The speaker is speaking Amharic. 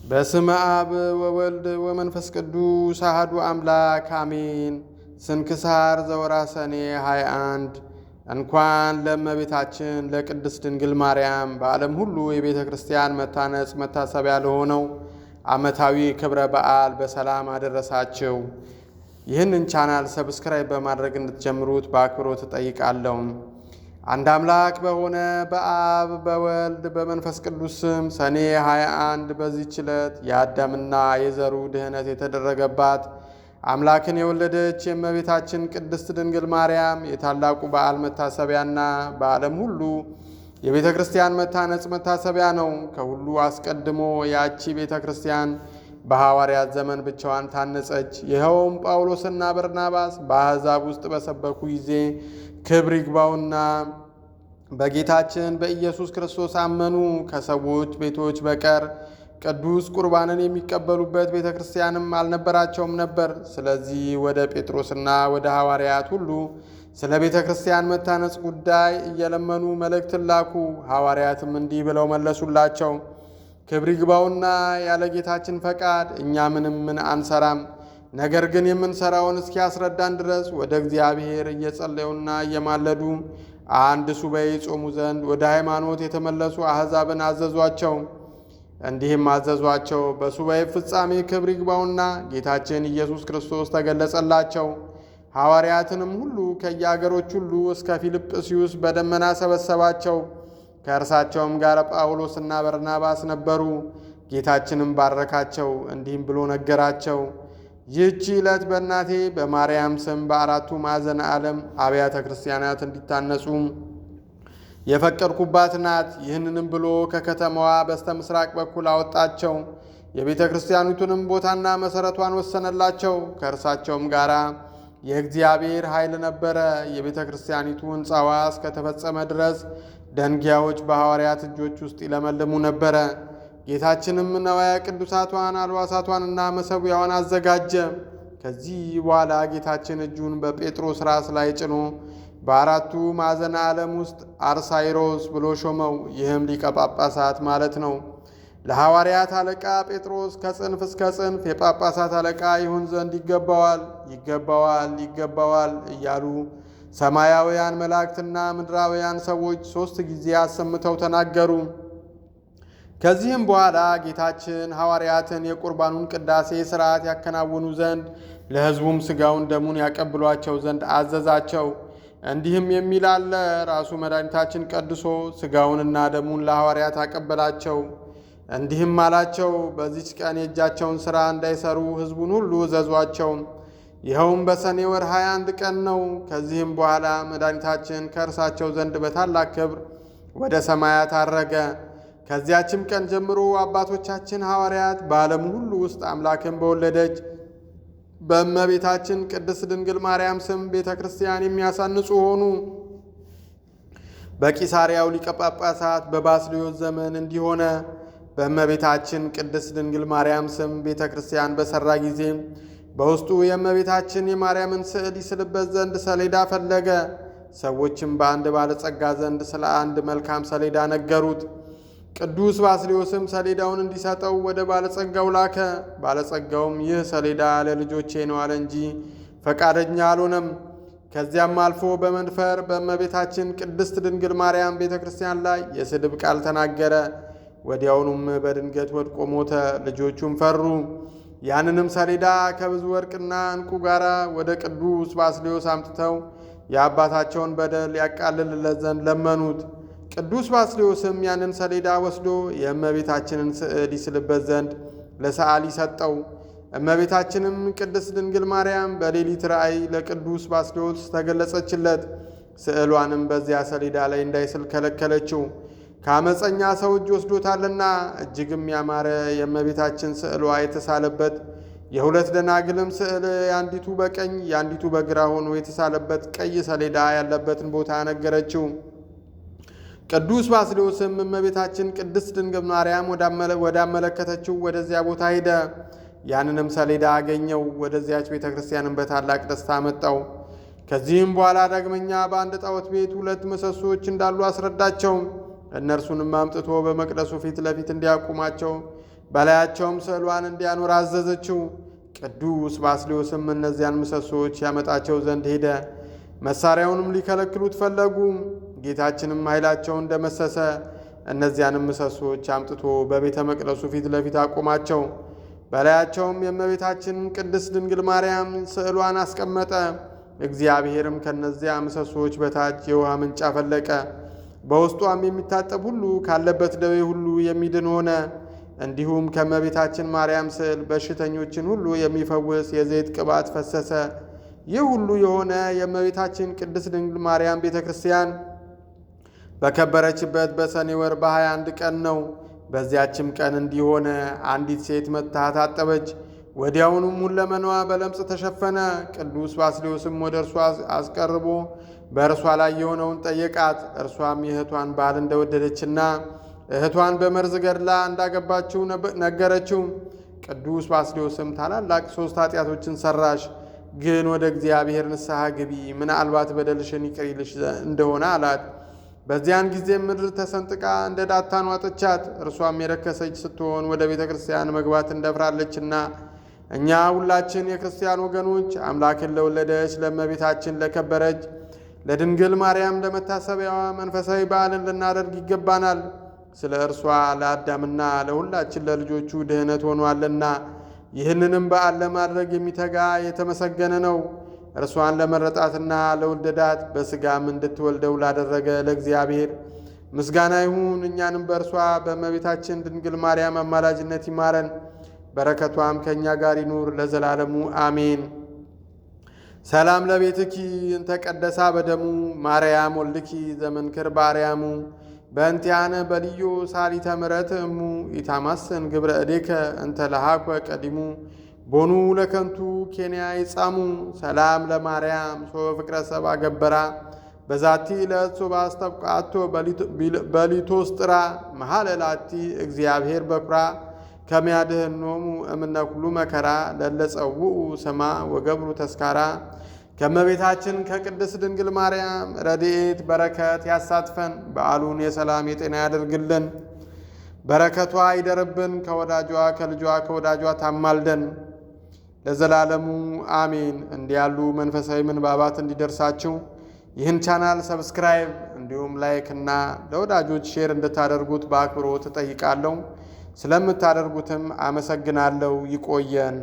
በስመ አብ ወወልድ ወመንፈስ ቅዱስ አሐዱ አምላክ አሜን። ስንክሳር ዘወርኃ ሰኔ 21 እንኳን ለእመቤታችን ለቅድስት ድንግል ማርያም በዓለም ሁሉ የቤተ ክርስቲያን መታነጽ መታሰቢያ ለሆነው ዓመታዊ ክብረ በዓል በሰላም አደረሳችሁ። ይህንን ቻናል ሰብስክራይብ በማድረግ እንድትጀምሩት በአክብሮት እጠይቃለሁ። አንድ አምላክ በሆነ በአብ በወልድ በመንፈስ ቅዱስ ስም ሰኔ 21 በዚህች ዕለት የአዳምና የዘሩ ድህነት የተደረገባት አምላክን የወለደች የእመቤታችን ቅድስት ድንግል ማርያም የታላቁ በዓል መታሰቢያና በዓለም ሁሉ የቤተ ክርስቲያን መታነጽ መታሰቢያ ነው። ከሁሉ አስቀድሞ ያቺ ቤተ ክርስቲያን በሐዋርያት ዘመን ብቻዋን ታነጸች። ይኸውም ጳውሎስና በርናባስ በአሕዛብ ውስጥ በሰበኩ ጊዜ ክብር ይግባውና በጌታችን በኢየሱስ ክርስቶስ አመኑ። ከሰዎች ቤቶች በቀር ቅዱስ ቁርባንን የሚቀበሉበት ቤተ ክርስቲያንም አልነበራቸውም ነበር። ስለዚህ ወደ ጴጥሮስና ወደ ሐዋርያት ሁሉ ስለ ቤተ ክርስቲያን መታነጽ ጉዳይ እየለመኑ መልእክትን ላኩ። ሐዋርያትም እንዲህ ብለው መለሱላቸው። ክብር ይግባውና ያለ ጌታችን ፈቃድ እኛ ምን አንሰራም። ነገር ግን የምንሰራውን እስኪያስረዳን ድረስ ወደ እግዚአብሔር እየጸለዩና እየማለዱ አንድ ሱባዔ ጾሙ ዘንድ ወደ ሃይማኖት የተመለሱ አሕዛብን አዘዟቸው። እንዲህም አዘዟቸው። በሱባዔ ፍጻሜ ክብር ይግባውና ጌታችን ኢየሱስ ክርስቶስ ተገለጸላቸው። ሐዋርያትንም ሁሉ ከየአገሮች ሁሉ እስከ ፊልጵስዩስ በደመና ሰበሰባቸው። ከእርሳቸውም ጋር ጳውሎስና በርናባስ ነበሩ። ጌታችንም ባረካቸው፣ እንዲህም ብሎ ነገራቸው። ይህች ዕለት በእናቴ በማርያም ስም በአራቱ ማዕዘነ ዓለም አብያተ ክርስቲያናት እንዲታነጹ የፈቀድኩባት ናት። ይህንንም ብሎ ከከተማዋ በስተ ምስራቅ በኩል አወጣቸው። የቤተ ክርስቲያኒቱንም ቦታና መሠረቷን ወሰነላቸው። ከእርሳቸውም ጋር የእግዚአብሔር ኃይል ነበረ። የቤተ ክርስቲያኒቱ ሕንፃዋ እስከተፈጸመ ድረስ ደንጊያዎች በሐዋርያት እጆች ውስጥ ይለመልሙ ነበረ። ጌታችንም ነዋያ ቅዱሳቷን አልባሳቷንና መሠዊያዋን አዘጋጀ። ከዚህ በኋላ ጌታችን እጁን በጴጥሮስ ራስ ላይ ጭኖ በአራቱ ማዕዘነ ዓለም ውስጥ አርሳይሮስ ብሎ ሾመው። ይህም ሊቀ ጳጳሳት ማለት ነው። ለሐዋርያት አለቃ ጴጥሮስ ከጽንፍ እስከ ጽንፍ የጳጳሳት አለቃ ይሆን ዘንድ ይገባዋል፣ ይገባዋል፣ ይገባዋል እያሉ ሰማያውያን መላእክትና ምድራውያን ሰዎች 3 ጊዜ አሰምተው ተናገሩ። ከዚህም በኋላ ጌታችን ሐዋርያትን የቁርባኑን ቅዳሴ ሥርዓት ያከናውኑ ዘንድ ለሕዝቡም ሥጋውን ደሙን ያቀብሏቸው ዘንድ አዘዛቸው። እንዲህም የሚል አለ። ራሱ መድኃኒታችን ቀድሶ ሥጋውንና ደሙን ለሐዋርያት አቀበላቸው። እንዲህም አላቸው። በዚች ቀን የእጃቸውን ሥራ እንዳይሰሩ ሕዝቡን ሁሉ እዘዟቸው። ይኸውም በሰኔ ወር 21 ቀን ነው። ከዚህም በኋላ መድኃኒታችን ከእርሳቸው ዘንድ በታላቅ ክብር ወደ ሰማያት አረገ። ከዚያችም ቀን ጀምሮ አባቶቻችን ሐዋርያት በዓለም ሁሉ ውስጥ አምላክን በወለደች በእመቤታችን ቅድስት ድንግል ማርያም ስም ቤተ ክርስቲያን የሚያሳንጹ ሆኑ። በቂሳርያው ሊቀ ጳጳሳት በባስልዮስ ዘመን እንዲሆነ በእመቤታችን ቅድስት ድንግል ማርያም ስም ቤተ ክርስቲያን በሠራ ጊዜ በውስጡ የእመቤታችን የማርያምን ስዕል ይስልበት ዘንድ ሰሌዳ ፈለገ። ሰዎችም በአንድ ባለጸጋ ዘንድ ስለ አንድ መልካም ሰሌዳ ነገሩት። ቅዱስ ባስልዮስም ሰሌዳውን እንዲሰጠው ወደ ባለጸጋው ላከ። ባለጸጋውም ይህ ሰሌዳ ለልጆቼ ነው አለ እንጂ ፈቃደኛ አልሆነም። ከዚያም አልፎ በመንፈር በእመቤታችን ቅድስት ድንግል ማርያም ቤተ ክርስቲያን ላይ የስድብ ቃል ተናገረ። ወዲያውኑም በድንገት ወድቆ ሞተ። ልጆቹም ፈሩ። ያንንም ሰሌዳ ከብዙ ወርቅና ዕንቁ ጋር ወደ ቅዱስ ባስልዮስ አምጥተው የአባታቸውን በደል ያቃልልለት ዘንድ ለመኑት። ቅዱስ ባስልዮስም ያንን ሰሌዳ ወስዶ የእመቤታችንን ስዕል ይስልበት ዘንድ ለሰዓሊ ሰጠው። እመቤታችንም ቅድስት ድንግል ማርያም በሌሊት ራእይ ለቅዱስ ባስልዮስ ተገለጸችለት። ስዕሏንም በዚያ ሰሌዳ ላይ እንዳይስል ከለከለችው። ከአመፀኛ ሰው እጅ ወስዶታልና። እጅግም ያማረ የእመቤታችን ስዕሏ የተሳለበት የሁለት ደናግልም ስዕል የአንዲቱ በቀኝ የአንዲቱ በግራ ሆኖ የተሳለበት ቀይ ሰሌዳ ያለበትን ቦታ ነገረችው። ቅዱስ ባስልዮስም እመቤታችን ቅድስት ድንግል ማርያም ወዳመለከተችው ወደዚያ ቦታ ሄደ። ያንንም ሰሌዳ አገኘው። ወደዚያች ቤተ ክርስቲያንም በታላቅ ደስታ መጣው። ከዚህም በኋላ ዳግመኛ በአንድ ጣዖት ቤት 2 ምሰሶች እንዳሉ አስረዳቸው። እነርሱንም አምጥቶ በመቅደሱ ፊት ለፊት እንዲያቆማቸው በላያቸውም ስዕሏን እንዲያኖር አዘዘችው። ቅዱስ ባስልዮስም እነዚያን ምሰሶች ያመጣቸው ዘንድ ሄደ። መሣሪያውንም ሊከለክሉት ፈለጉ። ጌታችንም ኃይላቸውን ደመሰሰ። እነዚያንም ምሰሶች አምጥቶ በቤተ መቅደሱ ፊት ለፊት አቆማቸው። በላያቸውም የእመቤታችን ቅድስት ድንግል ማርያም ስዕሏን አስቀመጠ። እግዚአብሔርም ከነዚያ ምሰሶች በታች የውሃ ምንጭ አፈለቀ። በውስጧም የሚታጠብ ሁሉ ካለበት ደዌ ሁሉ የሚድን ሆነ። እንዲሁም ከእመቤታችን ማርያም ስዕል በሽተኞችን ሁሉ የሚፈውስ የዘይት ቅባት ፈሰሰ። ይህ ሁሉ የሆነ የእመቤታችን ቅድስት ድንግል ማርያም ቤተ ክርስቲያን በከበረችበት በሰኔ ወር በ21 ቀን ነው። በዚያችም ቀን እንዲሆነ አንዲት ሴት መጥታ ታጠበች። ወዲያውኑም ሁለመናዋ በለምጽ ተሸፈነ። ቅዱስ ባስልዮስም ወደ እርሷ አስቀርቦ በእርሷ ላይ የሆነውን ጠየቃት። እርሷም የእህቷን ባል እንደወደደችና እህቷን በመርዝ ገድላ እንዳገባችው ነገረችው። ቅዱስ ባስልዮስም ታላላቅ 3 ኃጢአቶችን ሰራሽ፣ ግን ወደ እግዚአብሔር ንስሐ ግቢ፣ ምናልባት በደልሽን ይቅር ይልሽ እንደሆነ አላት። በዚያን ጊዜም ምድር ተሰንጥቃ እንደ ዳታን ዋጠቻት። እርሷም የረከሰች ስትሆን ወደ ቤተ ክርስቲያን መግባት እንደፍራለችና እኛ ሁላችን የክርስቲያን ወገኖች አምላክን ለወለደች ለእመቤታችን ለከበረች ለድንግል ማርያም ለመታሰቢያዋ መንፈሳዊ በዓልን ልናደርግ ይገባናል። ስለ እርሷ ለአዳምና ለሁላችን ለልጆቹ ድህነት ሆኗልና ይህንንም በዓል ለማድረግ የሚተጋ የተመሰገነ ነው። እርሷን ለመረጣትና ለወደዳት በሥጋም እንድትወልደው ላደረገ ለእግዚአብሔር ምስጋና ይሁን። እኛንም በእርሷ በእመቤታችን ድንግል ማርያም አማላጅነት ይማረን፣ በረከቷም ከእኛ ጋር ይኑር ለዘላለሙ አሜን። ሰላም ለቤትኪ እንተቀደሳ በደሙ ማርያም ወልድኪ ዘመንክር ባርያሙ በእንቲያነ በልዮ ሳሊተ ምሕረት እሙ ኢታማስን ግብረ እዴከ እንተ ለሃኮ ቀዲሙ ቦኑ ለከንቱ ኬንያ ይጻሙ ሰላም ለማርያም ሶ ፍቅረ ሰባ ገበራ በዛቲ ለእሱ ባስተብቃቶ በሊቶስጥራ መሃል ላቲ እግዚአብሔር በኩራ ከሚያድህኖሙ እምነ ኩሉ መከራ ለለጸውኡ ስማ ወገብሩ ተስካራ። ከእመቤታችን ከቅድስት ድንግል ማርያም ረድኤት በረከት ያሳትፈን። በዓሉን የሰላም የጤና ያደርግልን። በረከቷ ይደርብን። ከወዳጇ ከልጇ ከወዳጇ ታማልደን ለዘላለሙ አሜን። እንዲያሉ መንፈሳዊ ምንባባት እንዲደርሳችሁ ይህን ቻናል ሰብስክራይብ እንዲሁም ላይክ እና ለወዳጆች ሼር እንድታደርጉት በአክብሮት እጠይቃለሁ። ስለምታደርጉትም አመሰግናለሁ። ይቆየን።